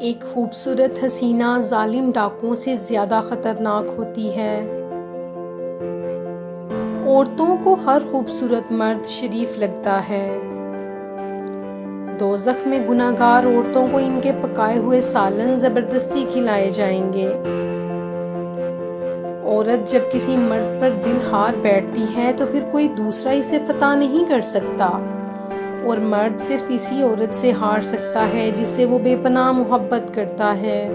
ایک خوبصورت حسینہ ظالم ڈاکوؤں سے زیادہ خطرناک ہوتی ہے۔ عورتوں کو ہر خوبصورت مرد شریف لگتا ہے۔ دوزخ میں گناہگار عورتوں کو ان کے پکائے ہوئے سالن زبردستی کھلائے جائیں گے۔ عورت جب کسی مرد پر دل ہار بیٹھتی ہے تو پھر کوئی دوسرا اسے فتح نہیں کر سکتا، اور مرد صرف اسی عورت سے ہار سکتا ہے جس سے وہ بے پناہ محبت کرتا ہے۔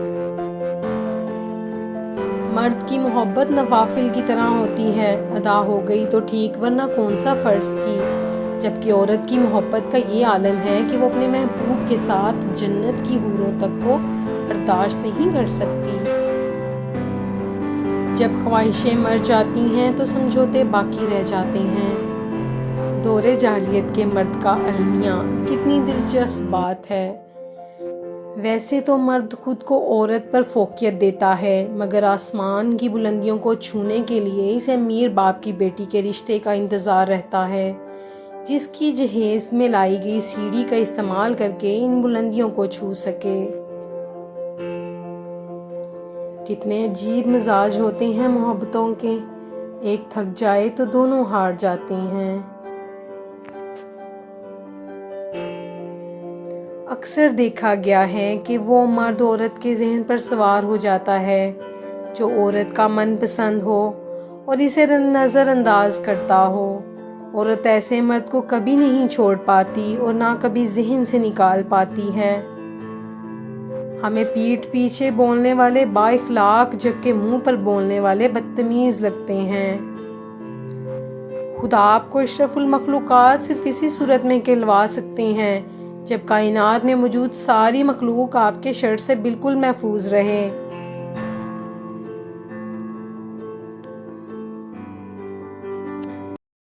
مرد کی محبت نوافل کی طرح ہوتی ہے، ادا ہو گئی تو ٹھیک ورنہ کون سا فرض تھی، جبکہ عورت کی محبت کا یہ عالم ہے کہ وہ اپنے محبوب کے ساتھ جنت کی حوروں تک کو برداشت نہیں کر سکتی۔ جب خواہشیں مر جاتی ہیں تو سمجھوتے باقی رہ جاتے ہیں۔ دور جاہلیت کے مرد کا المیہ کتنی دلچسپ بات ہے۔ ویسے تو مرد خود کو عورت پر فوقیت دیتا ہے، مگر آسمان کی بلندیوں کو چھونے کے لیے اسے امیر باپ کی بیٹی کے رشتے کا انتظار رہتا ہے، جس کی جہیز میں لائی گئی سیڑھی کا استعمال کر کے ان بلندیوں کو چھو سکے۔ کتنے عجیب مزاج ہوتے ہیں محبتوں کے، ایک تھک جائے تو دونوں ہار جاتے ہیں۔ اکثر دیکھا گیا ہے کہ وہ مرد عورت کے ذہن پر سوار ہو جاتا ہے جو عورت کا من پسند ہو اور اسے نظر انداز کرتا ہو۔ عورت ایسے مرد کو کبھی نہیں چھوڑ پاتی اور نہ کبھی ذہن سے نکال پاتی ہے۔ ہمیں پیٹھ پیچھے بولنے والے با اخلاق جبکہ منہ پر بولنے والے بدتمیز لگتے ہیں۔ خدا آپ کو اشرف المخلوقات صرف اسی صورت میں کہلوا سکتے ہیں جب کائنات میں موجود ساری مخلوق آپ کے شر سے بالکل محفوظ رہے۔